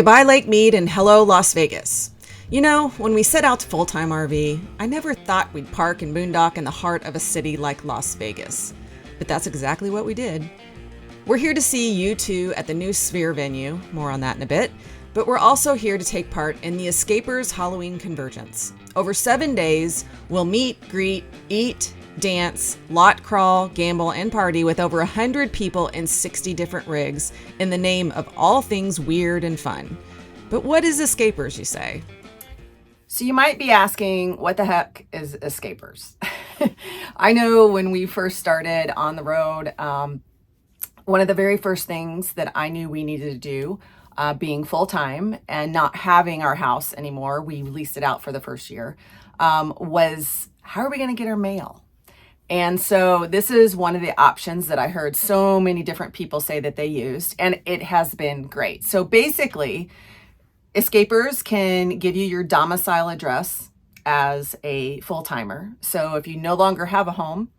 Goodbye Lake Mead and hello Las Vegas. You know, when we set out to full-time RV, I never thought we'd park and boondock in the heart of a city like Las Vegas. But that's exactly what we did. We're here to see you two at the new Sphere venue, more on that in a bit, but we're also here to take part in the Xscapers Halloween Convergence. Over 7 days, we'll meet, greet, eat, dance, lot crawl, gamble, and party with over 100 people in 60 different rigs in the name of all things weird and fun. But what is Xscapers, you say? So you might be asking, what the heck is Xscapers? I know when we first started on the road, one of the very first things that I knew we needed to do, being full-time and not having our house anymore, we leased it out for the first year, was how are we going to get our mail? And so this is one of the options that I heard so many different people say that they used, and it has been great. So basically, Xscapers can give you your domicile address as a full-timer. So if you no longer have a home,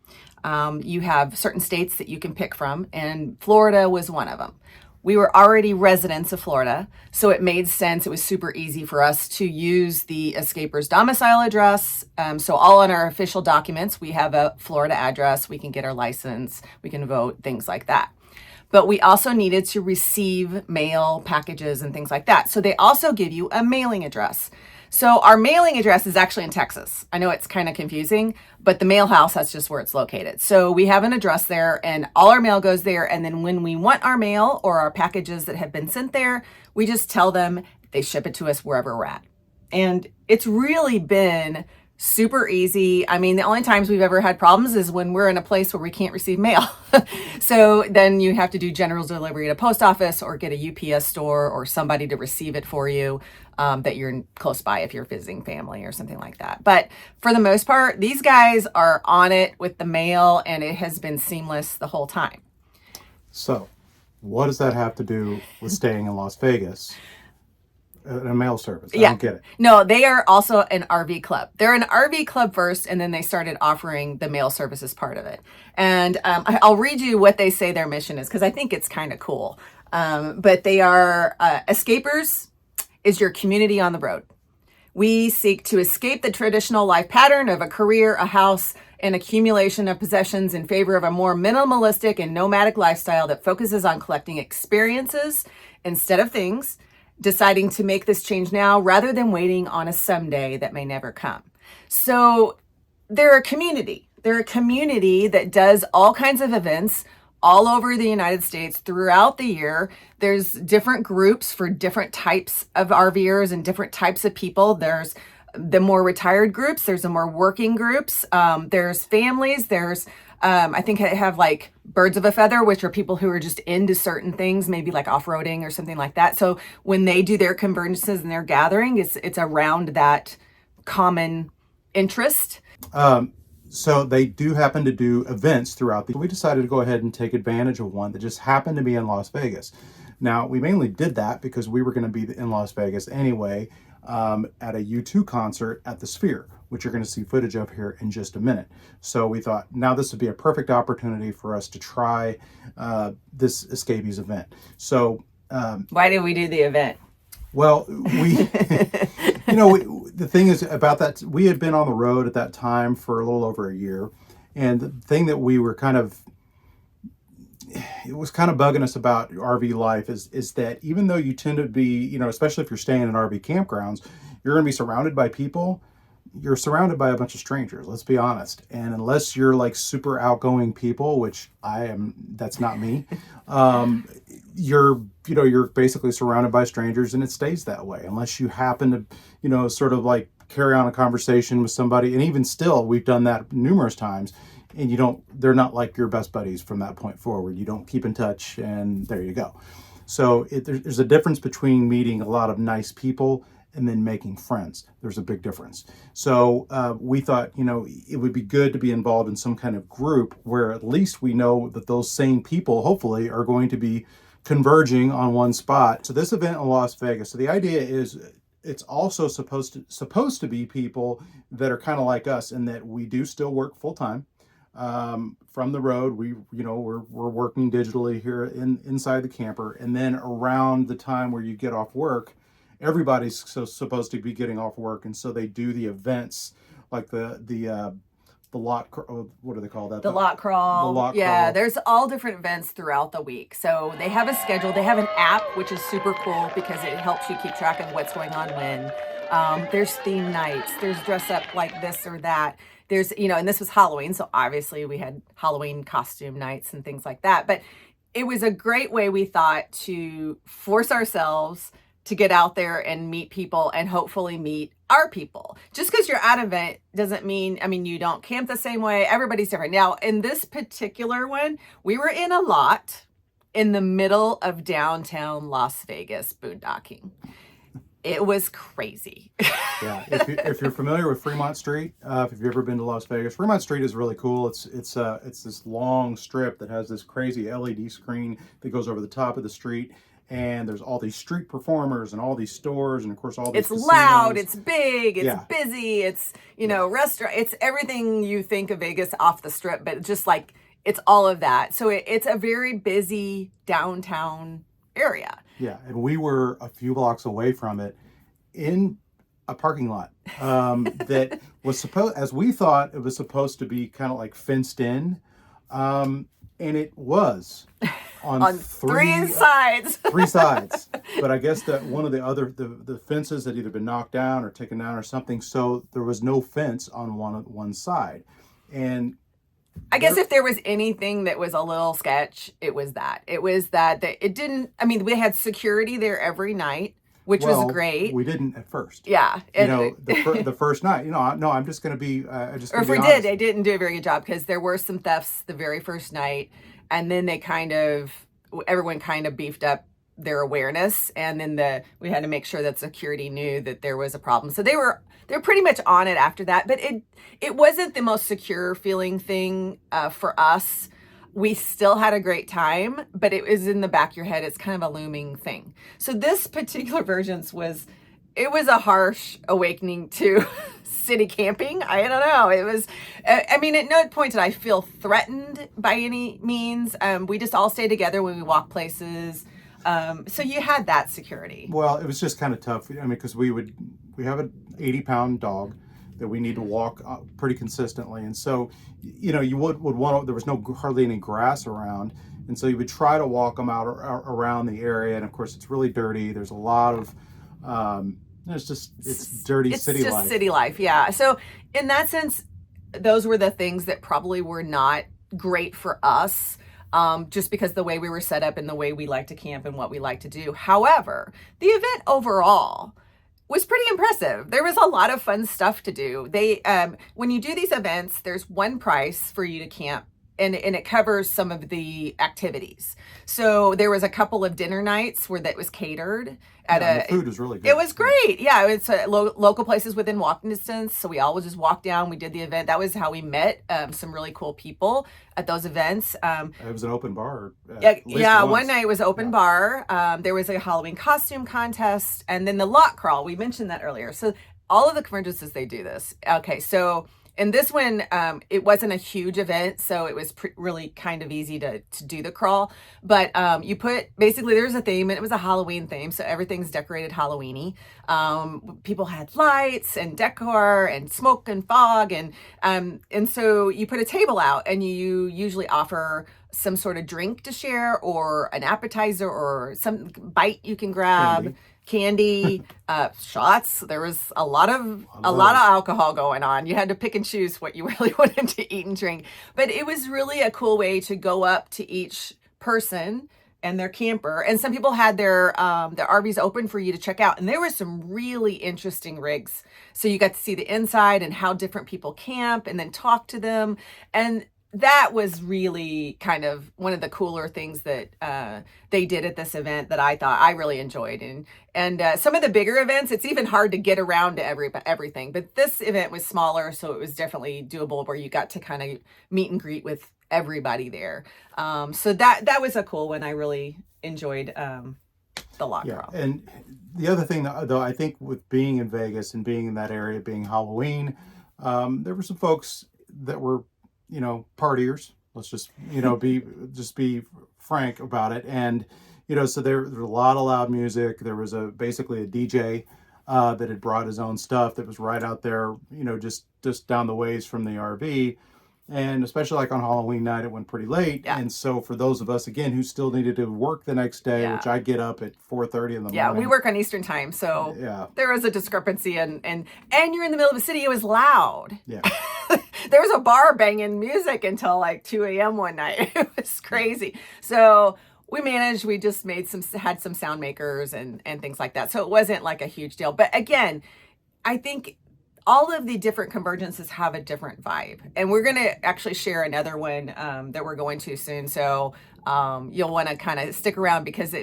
you have certain states that you can pick from, and Florida was one of them. We were already residents of Florida, so it made sense. It was super easy for us to use the Xscapers domicile address. So all on our official documents, we have a Florida address. We can get our license, we can vote, things like that. But we also needed to receive mail packages and things like that. So they also give you a mailing address. So our mailing address is actually in Texas. I know it's kind of confusing, but the mail house, that's just where it's located. So we have an address there and all our mail goes there. And then when we want our mail or our packages that have been sent there, we just tell them they ship it to us wherever we're at. And it's really been super easy. I mean, the only times we've ever had problems is when we're in a place where we can't receive mail. So then you have to do general delivery at a post office or get a UPS store or somebody to receive it for you that you're close by if you're visiting family or something like that. But for the most part, these guys are on it with the mail and it has been seamless the whole time. So what does that have to do with staying in Las Vegas? A mail service. I don't get it. No, they are also an RV club. They're an RV club first, and then they started offering the mail service as part of it. And I'll read you what they say their mission is, because I think it's kind of cool. But they are Xscapers is your community on the road. We seek to escape the traditional life pattern of a career, a house, and accumulation of possessions in favor of a more minimalistic and nomadic lifestyle that focuses on collecting experiences instead of things, deciding to make this change now rather than waiting on a someday that may never come. So they're a community. They're a community that does all kinds of events all over the United States throughout the year. There's different groups for different types of RVers and different types of people. There's the more retired groups. There's the more working groups. There's families. There's I think I have like birds of a feather, which are people who are just into certain things, maybe like off-roading or something like that. So when they do their convergences and their gathering, it's around that common interest. So they do happen to do events throughout we decided to go ahead and take advantage of one that just happened to be in Las Vegas. Now, we mainly did that because we were going to be in Las Vegas anyway at a U2 concert at the Sphere, which you're going to see footage of here in just a minute. So we thought now this would be a perfect opportunity for us to try this Xscapers event. So why did we do the event? Well, the thing is about that, we had been on the road at that time for a little over a year. And the thing that we were it was kind of bugging us about RV life is that even though you tend to be, especially if you're staying in RV campgrounds, you're going to be surrounded by people. You're surrounded by a bunch of strangers, let's be honest. And unless you're like super outgoing people, which I am, that's not me, you're basically surrounded by strangers, and it stays that way unless you happen to, sort of like carry on a conversation with somebody. And even still, we've done that numerous times, and they're not like your best buddies from that point forward. You don't keep in touch, and there you go. So there's a difference between meeting a lot of nice people and then making friends. There's a big difference. So we thought, it would be good to be involved in some kind of group where at least we know that those same people, hopefully, are going to be converging on one spot. So this event in Las Vegas, so the idea is it's also supposed to be people that are kind of like us in that we do still work full time. from the road. We're working digitally here inside the camper, and then around the time where you get off work, everybody's supposed to be getting off work, and so they do the events like the lot, what do they call that? The lot crawl. The lot yeah, crawl. there's all different events throughout the week. So they have a schedule. They have an app, which is super cool because it helps you keep track of what's going on when. There's theme nights. There's dress up like this or that. There's, and this was Halloween. So obviously we had Halloween costume nights and things like that. But it was a great way, we thought, to force ourselves to get out there and meet people and hopefully meet our people. Just because you're at an event doesn't mean, you don't camp the same way. Everybody's different. Now, in this particular one, we were in a lot in the middle of downtown Las Vegas boondocking. It was crazy. Yeah, if you're familiar with Freemont Street, if you've ever been to Las Vegas, Fremont Street is really cool. It's this long strip that has this crazy LED screen that goes over the top of the street. And there's all these street performers and all these stores, and of course all these casinos. Loud, it's big, it's busy, it's restaurant, it's everything you think of Vegas off the strip, but just like it's all of that. So it's a very busy downtown area. Yeah, and we were a few blocks away from it in a parking lot that was supposed, as we thought, it was supposed to be kind of like fenced in, and it was. On three sides. Three sides. But I guess that one of the fences had either been knocked down or taken down or something. So there was no fence on one side. And I guess if there was anything that was a little sketch, it was that. It was that it didn't, we had security there every night, which was great. We didn't at first. Yeah. The first night, no, I'm just going to be, or if we did, they didn't do a very good job because there were some thefts the very first night. And then everyone kind of beefed up their awareness. And then we had to make sure that security knew that there was a problem. So they're pretty much on it after that. But it wasn't the most secure feeling thing for us. We still had a great time, but it was in the back of your head. It's kind of a looming thing. So this particular version was a harsh awakening to city camping. I don't know. It was, at no point did I feel threatened by any means. We just all stay together when we walk places. So you had that security. Well, it was just kind of tough. Because we have an 80-pound dog that we need to walk pretty consistently. And so, you would want, there was hardly any grass around. And so you would try to walk them out around the area. And of course it's really dirty. There's a lot of, it's dirty city life. It's just city life, yeah. So in that sense, those were the things that probably were not great for us, just because the way we were set up and the way we like to camp and what we like to do. However, the event overall was pretty impressive. There was a lot of fun stuff to do. When you do these events, there's one price for you to camp. And it covers some of the activities. So there was a couple of dinner nights where that was catered. The food was really good. It was great. Yeah, it's local places within walking distance. So we all would just walk down. We did the event. That was how we met some really cool people at those events. It was an open bar. One night was open bar. There was a Halloween costume contest. And then the lot crawl. We mentioned that earlier. So all of the convergences, they do this. Okay, so... And this one, it wasn't a huge event, so it was really kind of easy to do the crawl. But basically there's a theme, and it was a Halloween theme, so everything's decorated Halloween-y. People had lights and decor and smoke and fog, and so you put a table out, and you usually offer some sort of drink to share, or an appetizer, or some bite you can grab. Candy, shots. There was a lot of alcohol going on. You had to pick and choose what you really wanted to eat and drink. But it was really a cool way to go up to each person and their camper. And some people had their RVs open for you to check out. And there were some really interesting rigs. So you got to see the inside and how different people camp, and then talk to them. And that was really kind of one of the cooler things that they did at this event that I thought I really enjoyed. And some of the bigger events, it's even hard to get around to everything. But this event was smaller, so it was definitely doable, where you got to kind of meet and greet with everybody there. So that was a cool one. I really enjoyed the lot crawl. And the other thing, though, I think with being in Vegas and being in that area, being Halloween, there were some folks that were partiers. Let's just, be frank about it. And, so there's a lot of loud music. There was basically a DJ that had brought his own stuff that was right out there, just down the ways from the RV. And especially like on Halloween night, it went pretty late. Yeah. And so for those of us, again, who still needed to work the next day, which I get up at 4:30 in the morning. Yeah, we work on Eastern time. So there was a discrepancy. And you're in the middle of the city. It was loud. Yeah. There was a bar banging music until like 2 a.m. one night. It was crazy. So we managed. We just had some sound makers and things like that. So it wasn't like a huge deal. But again, I think all of the different convergences have a different vibe. And we're going to actually share another one that we're going to soon. So you'll want to kind of stick around because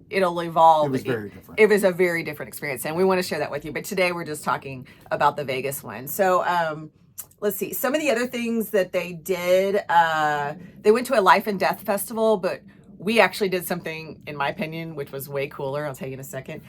it'll evolve. It was very different. It was a very different experience. And we want to share that with you. But today we're just talking about the Vegas one. So let's see. Some of the other things that they did, they went to a life and death festival, but we actually did something, in my opinion, which was way cooler. I'll tell you in a second.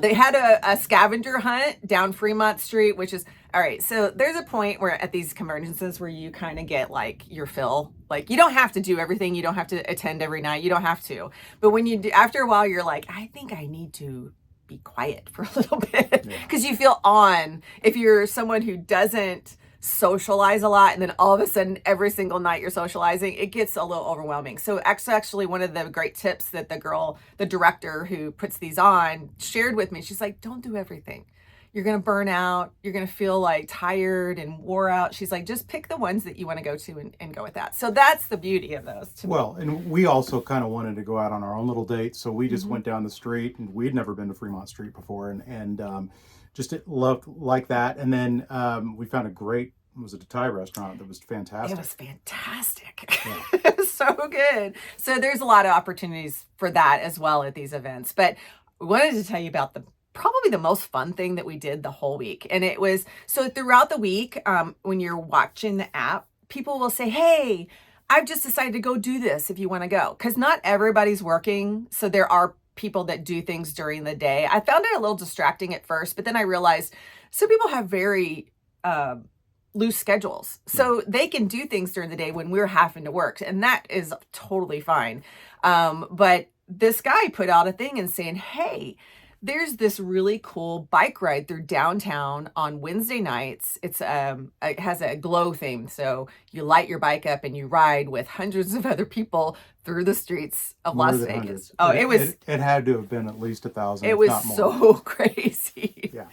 They had a scavenger hunt down Fremont Street, which is, all right, so there's a point where at these convergences where you kind of get like your fill. Like you don't have to do everything. You don't have to attend every night. You don't have to. But when you do, after a while, you're like, I think I need to be quiet for a little bit because you feel on. If you're someone who doesn't socialize a lot and then all of a sudden every single night you're socializing, it gets a little overwhelming. So actually one of the great tips that the director who puts these on shared with me, she's like, don't do everything. You're going to burn out. You're going to feel like tired and wore out. She's like, just pick the ones that you want to go to and go with that. So that's the beauty of those. Well, and we also kind of wanted to go out on our own little date. So we just went down the street, and we'd never been to Fremont Street before. And just loved like that. And then we found it was a Thai restaurant that was fantastic. It was fantastic. Yeah. It was so good. So there's a lot of opportunities for that as well at these events. But we wanted to tell you about probably the most fun thing that we did the whole week. And it was, so throughout the week, when you're watching the app, people will say, hey, I've just decided to go do this if you want to go. Because not everybody's working. So there are people that do things during the day. I found it a little distracting at first, but then I realized some people have very loose schedules. So they can do things during the day when we're having to work. And that is totally fine. But this guy put out a thing and saying, hey, there's this really cool bike ride through downtown on Wednesday nights. It has a glow theme. So you light your bike up and you ride with hundreds of other people through the streets of Las Vegas. Oh, it had to have been at least 1,000. It was so crazy. Yeah.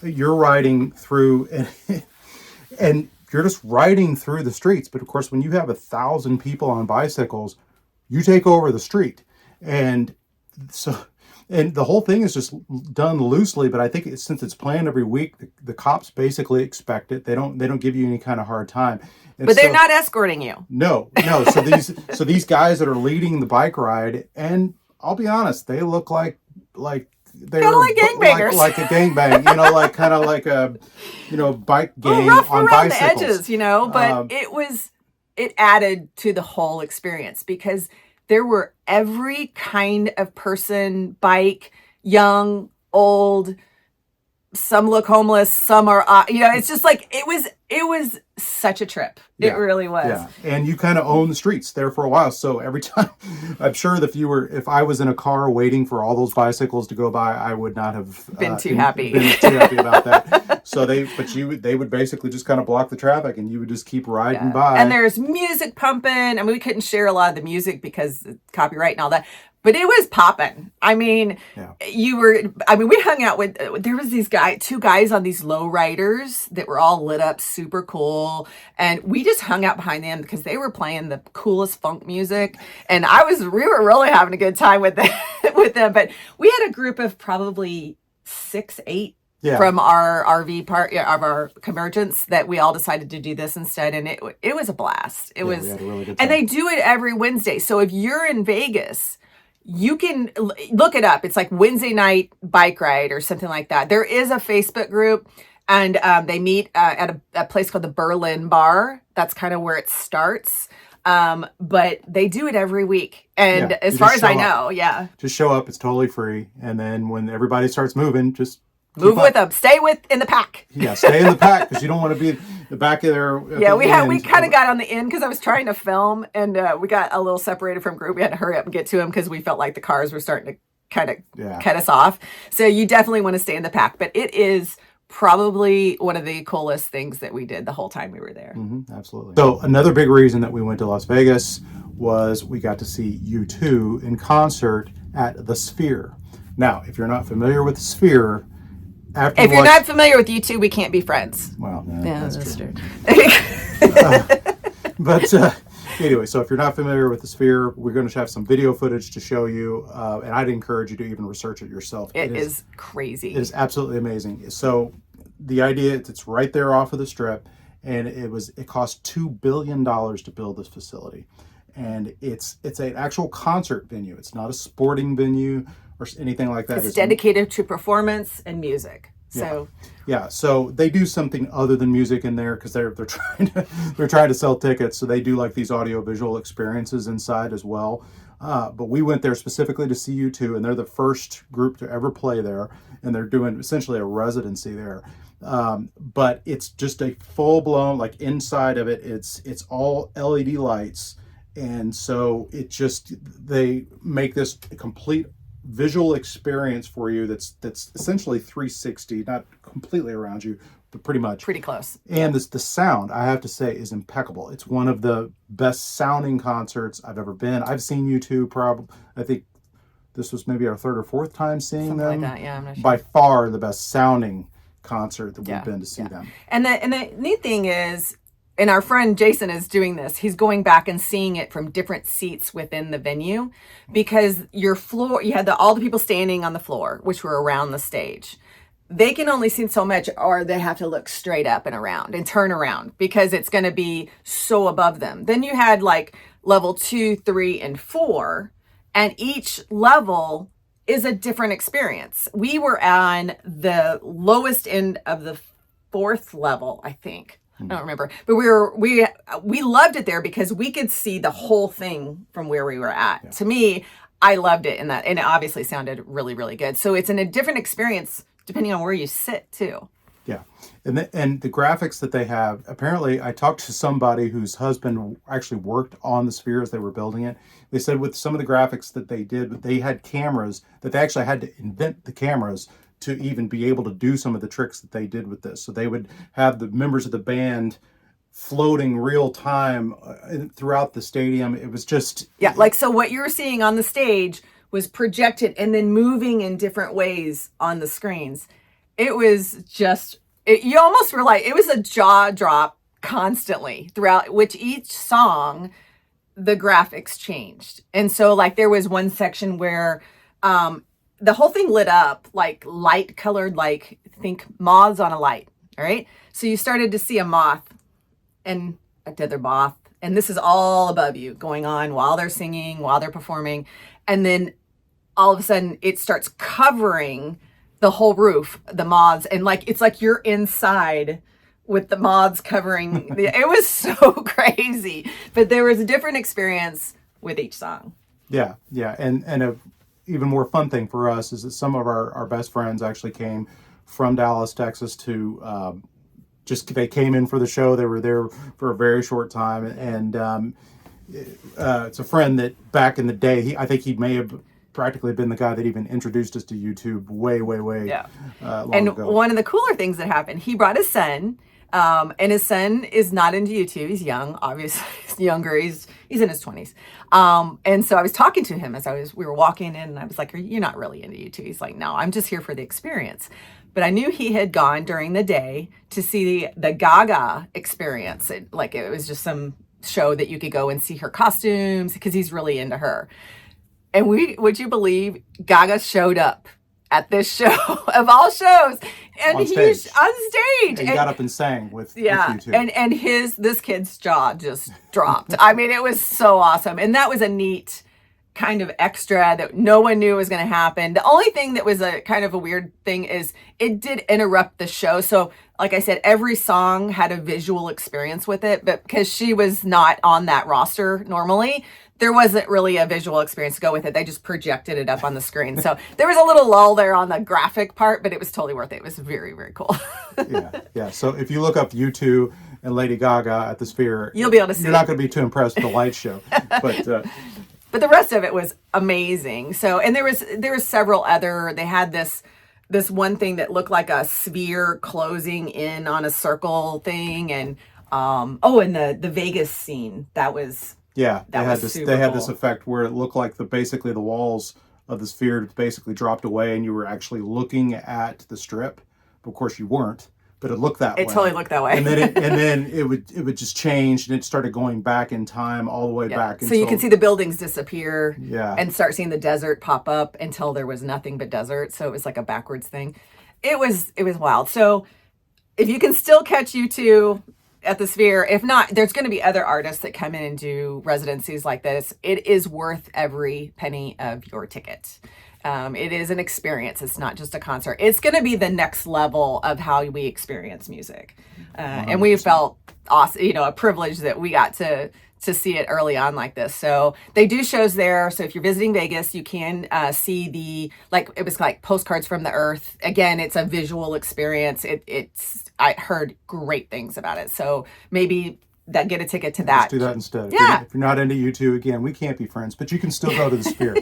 you're riding through and you're just riding through the streets. But of course, when you have 1,000 people on bicycles, you take over the street. And so, and the whole thing is just done loosely, but I think since it's planned every week, the cops basically expect it. They don't give you any kind of hard time. And but they're not escorting you. No. So these guys that are leading the bike ride, and I'll be honest, they look like they're like gangbangers, like a gangbang, like kind of like a bike gang rough on around bicycles. the edges, but it added to the whole experience because there were every kind of person, bike, young, old, some look homeless, some are, it's just like, it was such a trip. It really was. Yeah. And you kind of own the streets there for a while. So every time, I'm sure if I was in a car waiting for all those bicycles to go by, I would not have been too happy about that. So they would basically just kind of block the traffic and you would just keep riding by. And there's music pumping. I mean, we couldn't share a lot of the music because copyright and all that. But it was popping. I mean, we hung out with, there was two guys on these low riders that were all lit up super cool. And we just hung out behind them because they were playing the coolest funk music. And we were really having a good time with them. But we had a group of probably 6, 8 from our RV part of our Convergence that we all decided to do this instead. And it was a blast. We had a really good time. And they do it every Wednesday. So if you're in Vegas, you can look it up. It's like Wednesday night bike ride or something like that. There is a Facebook group, and they meet at a place called the Berlin Bar. That's kind of where it starts. But they do it every week. And as far as I know, just show up. It's totally free. And then when everybody starts moving, just move with them. Stay in the pack. Yeah, stay in the pack because you don't want to be in the back of there. We kind of got on the end because I was trying to film, and we got a little separated from group. We had to hurry up and get to them because we felt like the cars were starting to kind of cut us off. So you definitely want to stay in the pack. But it is probably one of the coolest things that we did the whole time we were there. Mm-hmm, absolutely. So another big reason that we went to Las Vegas was we got to see U2 in concert at the Sphere. Now, if you're not familiar with the Sphere, if you're not familiar with U2, we can't be friends. Well, that's true. But anyway, so if you're not familiar with the Sphere, we're going to have some video footage to show you, and I'd encourage you to even research it yourself. It is crazy. It is absolutely amazing. So the idea, it's right there off of the Strip, and it cost $2 billion to build this facility. And it's an actual concert venue. It's not a sporting venue or anything like that. It's dedicated to performance and music. So so they do something other than music in there because they're trying to sell tickets. So they do like these audio visual experiences inside as well. But we went there specifically to see U2, and they're the first group to ever play there, and they're doing essentially a residency there. But it's just a full blown, like inside of it, it's all LED lights. And so they make this complete visual experience for you that's essentially 360, not completely around you, but pretty close. And the sound, I have to say, is impeccable. It's one of the best sounding concerts I've ever been. I've seen U2 probably, I think this was maybe our 3rd or 4th time seeing them. Something like that, I'm not sure. By far the best sounding concert that we've been to see them. And the neat thing is, and our friend Jason is doing this, he's going back and seeing it from different seats within the venue, because your floor, you had all the people standing on the floor, which were around the stage. They can only see so much, or they have to look straight up and around and turn around because it's going to be so above them. Then you had like level 2, 3, and 4, and each level is a different experience. We were on the lowest end of the 4th level, I think. I don't remember, but we loved it there because we could see the whole thing from where we were at. Yeah. To me, I loved it and it obviously sounded really, really good. So it's in a different experience depending on where you sit too. Yeah, and the graphics that they have. Apparently, I talked to somebody whose husband actually worked on the Sphere as they were building it. They said with some of the graphics that they did, they had cameras that they actually had to invent the cameras to even be able to do some of the tricks that they did with this. So they would have the members of the band floating real time throughout the stadium. It was just... Yeah, like so what you were seeing on the stage was projected and then moving in different ways on the screens. it was just, you almost were like, it was a jaw drop constantly throughout, which each song, the graphics changed. And so like there was one section where the whole thing lit up like light colored, like think moths on a light. All right. So you started to see a moth and another moth. And this is all above you going on while they're singing, while they're performing. And then all of a sudden it starts covering the whole roof, the moths. And like, it's like you're inside with the moths covering. It was so crazy. But there was a different experience with each song. Yeah. Yeah. And a even more fun thing for us is that some of our best friends actually came from Dallas, Texas to they came in for the show. They were there for a very short time. And it's a friend that back in the day, I think he may have practically been the guy that even introduced us to YouTube way long ago. One of the cooler things that happened, he brought his son, and his son is not into YouTube. He's young, obviously. He's younger. He's in his 20s. And so I was talking to him as we were walking in, and I was like, "You're not really into YouTube?" He's like, "No, I'm just here for the experience." But I knew he had gone during the day to see the Gaga experience. It was just some show that you could go and see her costumes because he's really into her. And would you believe Gaga showed up at this show of all shows, and he's on stage. And he got up and sang with you two. And this kid's jaw just dropped. I mean, it was so awesome, and that was a neat kind of extra that no one knew was going to happen. The only thing that was a kind of a weird thing is it did interrupt the show. So like I said, every song had a visual experience with it, but because she was not on that roster normally, there wasn't really a visual experience to go with it. They just projected it up on the screen. So there was a little lull there on the graphic part, but it was totally worth it. It was very, very cool. Yeah. So if you look up U2 and Lady Gaga at the Sphere, you'll be able to see. You're not going to be too impressed with the light show, but the rest of it was amazing. So, and there was several other. They had this one thing that looked like a sphere closing in on a circle thing, and and the Vegas scene that was. Yeah, they had this effect where it looked like basically the walls of the sphere basically dropped away, and you were actually looking at the strip. But of course, you weren't. But it looked that way. It totally looked that way. And then it would just change, and it started going back in time all the way back. So you could see the buildings disappear. Yeah. And start seeing the desert pop up until there was nothing but desert. So it was like a backwards thing. It was wild. So if you can still catch U2 at the Sphere, if not, there's going to be other artists that come in and do residencies like this. It is worth every penny of your ticket. It is an experience. It's not just a concert. It's going to be the next level of how we experience music. And we felt awesome, a privilege that we got to see it early on like this. So they do shows there. So if you're visiting Vegas, you can see it was like Postcards from the Earth. Again, it's a visual experience. I heard great things about it. So maybe get a ticket to that. Let's do that instead. Yeah. If you're not into U2, again, we can't be friends, but you can still go to the Sphere.